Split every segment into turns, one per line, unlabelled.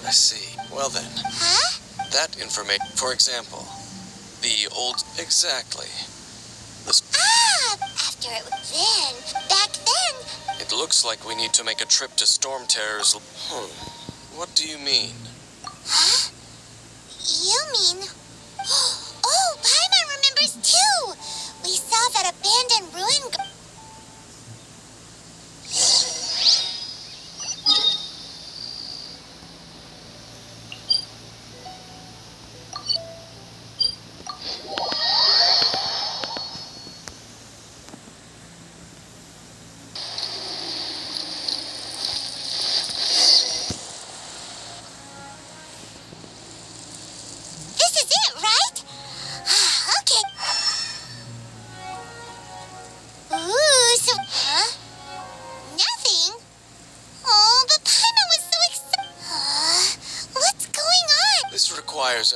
I see. Well then.
Huh?
That information, for example, the old... Exactly.
After it then, back then.
It looks like we need to make a trip to Storm Terror's... What do you mean?
Huh? You mean... Oh, Paimon remembers too! We saw that abandoned ruin...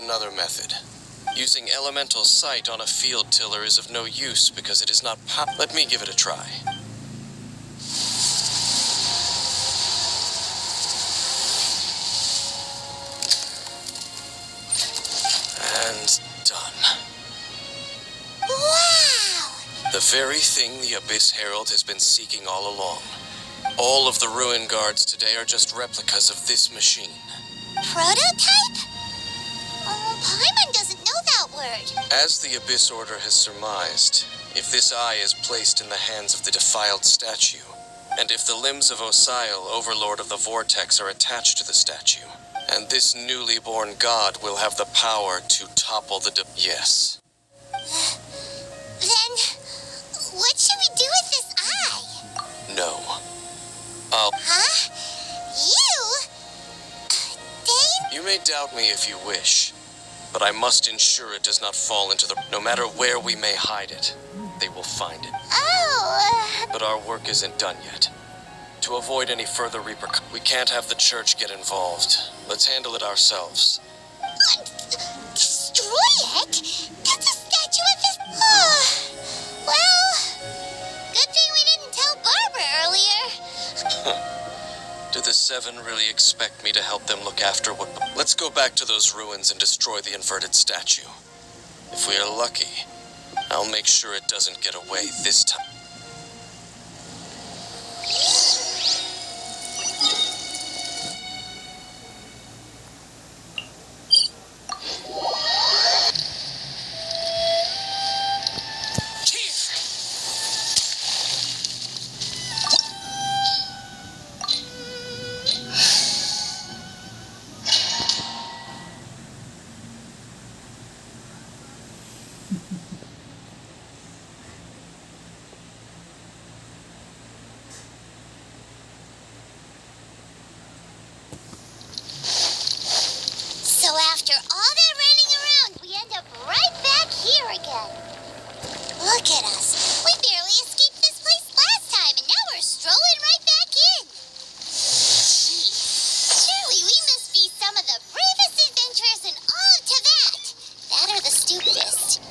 Another method. Using elemental sight on a field tiller is of no use because it is not Let me give it a try. And done.
Wow!
The very thing the Abyss Herald has been seeking all along. All of the ruin guards today are just replicas of this machine.
Prototype? Oh, Paimon doesn't know that word.
As the Abyss Order has surmised, if this eye is placed in the hands of the defiled statue, and if the limbs of Osial, Overlord of the Vortex, are attached to the statue, and this newly born god will have the power to topple the Yes.
Then, what should we do with this eye?
No.
Huh? You? Dane?
You may doubt me if you wish, but I must ensure it does not fall into the... No matter where we may hide it, they will find it.
Oh,
But our work isn't done yet. To avoid any further repercussions, we can't have the church get involved. Let's handle it ourselves.
Destroy it? That's a statue of this... Well, good thing we didn't tell Barbara earlier.
Do the Seven really expect me to help them look after what... Let's go back to those ruins and destroy the inverted statue. If we are lucky, I'll make sure it doesn't get away this time.
Look at us. We barely escaped this place last time, and now we're strolling right back in. Gee, surely we must be some of the bravest adventurers in all of Teyvat. That or the stupidest.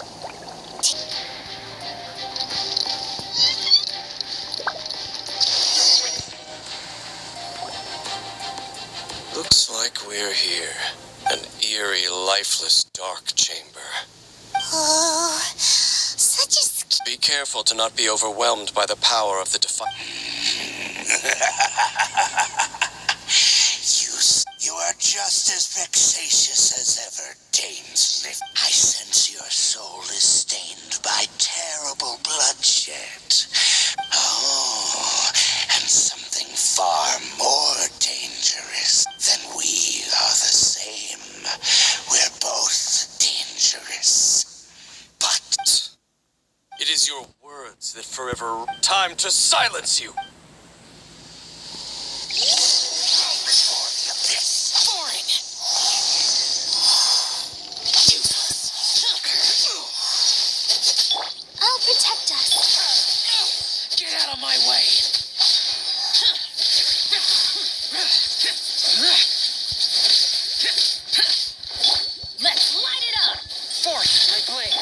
Looks like we're here. An eerie, lifeless, dark chamber.
Oh, such a...
Be careful to not be overwhelmed by the power of the
You are just as vexatious as ever, Dane Smith. I sense your soul is stained by terrible bloodshed. Oh, and something far more dangerous than we are the same. We're both dangerous. But...
It is your words that forever... Time to silence you!
I'll protect us.
Get out of my way! Let's light it up! Force my blade!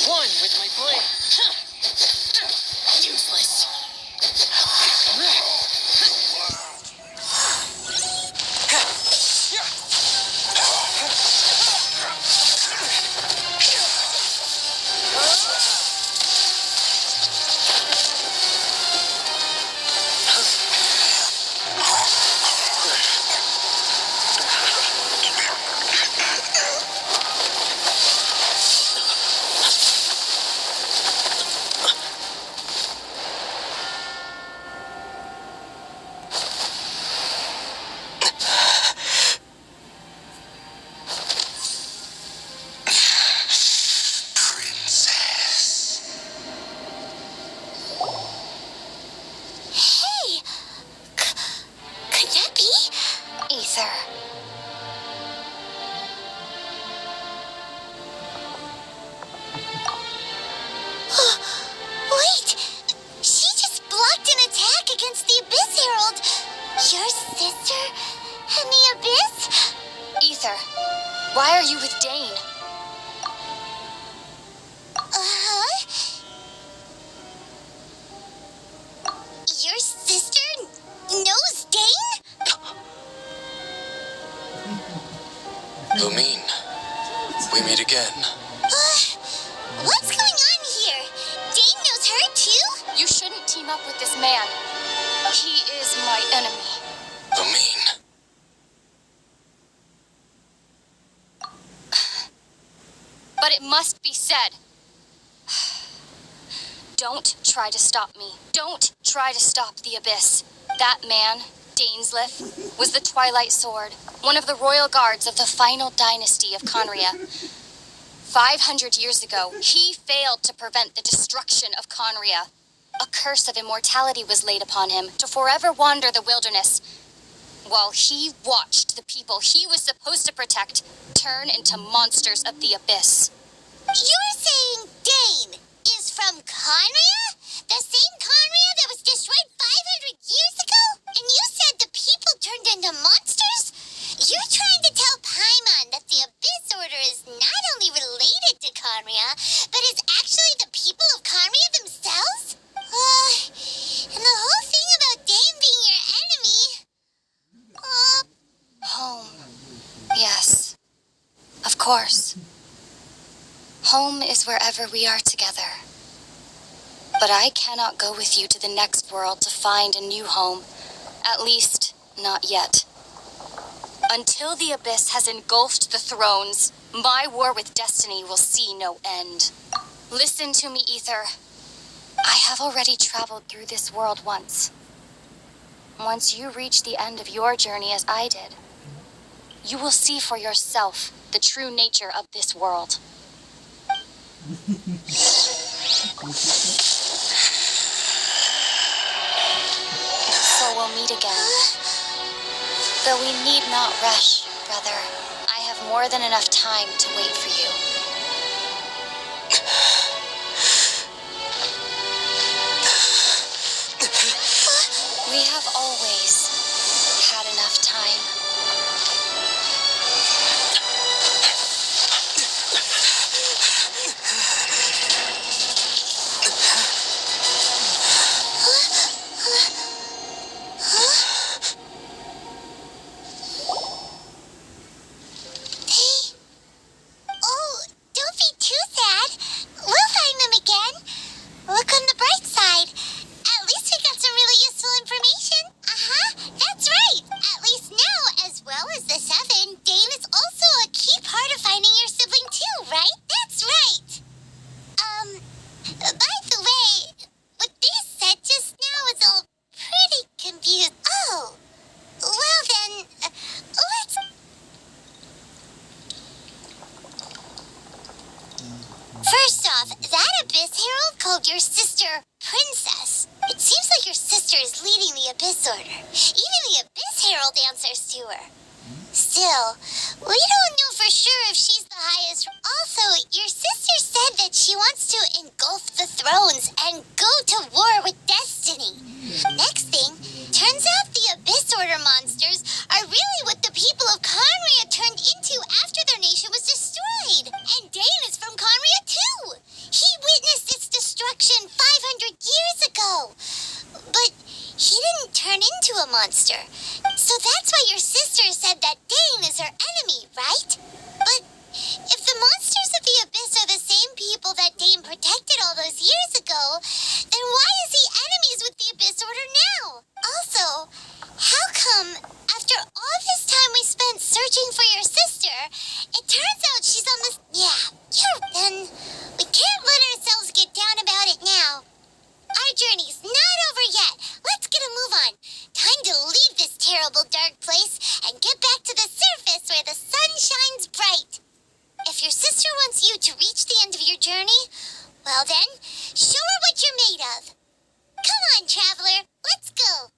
One with my blade. Useless.
Hey! Could that be? Ether. Wait! She just blocked an attack against the Abyss Herald! Your sister and the Abyss?
Ether, why are you with Dane?
Uh-huh. Your sister knows Dane?
Lumine, we meet again.
What's going on here? Dane knows her too?
You shouldn't team up with this man. He is my enemy.
Lumine.
But it must be said. Don't try to stop me. Don't try to stop the Abyss. That man, Dainsleif, was the Twilight Sword, one of the royal guards of the final dynasty of Conria. 500 years ago, he failed to prevent the destruction of Conria. A curse of immortality was laid upon him to forever wander the wilderness, while he watched the people he was supposed to protect turn into monsters of the Abyss.
You're saying Dane is from Conria? The same Conria that was destroyed 500 years ago? And you said the people turned into monsters? You're trying to tell Paimon that the Abyss Order is not only related to Conria, but is actually the people of Conria themselves? And the whole thing about Dane being your enemy...
Home. Yes. Of course. Home is wherever we are together. But I cannot go with you to the next world to find a new home. At least, not yet. Until the Abyss has engulfed the thrones, my war with destiny will see no end. Listen to me, Ether. I have already traveled through this world once. Once you reach the end of your journey as I did, you will see for yourself the true nature of this world. So we'll meet again. Though we need not rush, brother. I have more than enough time to wait for you. We have always had enough time.
Oh, don't be too sad. We'll find them again. Look on the bright side. At least we got some really useful information. That's right. At least now, as well as the Seven, Dane is also a key part of finding your sibling too, right? That's right. By the way, what they said just now is all pretty confused. Oh, well then, let's... First off, that Abyss Herald called your sister Princess. It seems like your sister is leading the Abyss Order. Even the Abyss Herald answers to her. Still, we don't know for sure if she's the highest. Also, your sister said that she wants to engulf the thrones and go to war with destiny. Next thing, turns out the Abyss Order monsters are really what the people of Conria turned into after their nation was destroyed. And Dane is from Conria too. monster. So that's why your sister said that Dane is her enemy, right? But if the monsters of the Abyss are the same people that Dane protected all those years ago, then why is he enemies with the Abyss Order now? Also, how come, after all this time we spent searching for your sister, it turns out she's on this... Yeah, then we can't let ourselves get down about it now. Our journey's not over yet. Let's get a move on. Time to leave this terrible dark place and get back to the surface where the sun shines bright. If your sister wants you to reach the end of your journey, well then, show her what you're made of. Come on, traveler, let's go.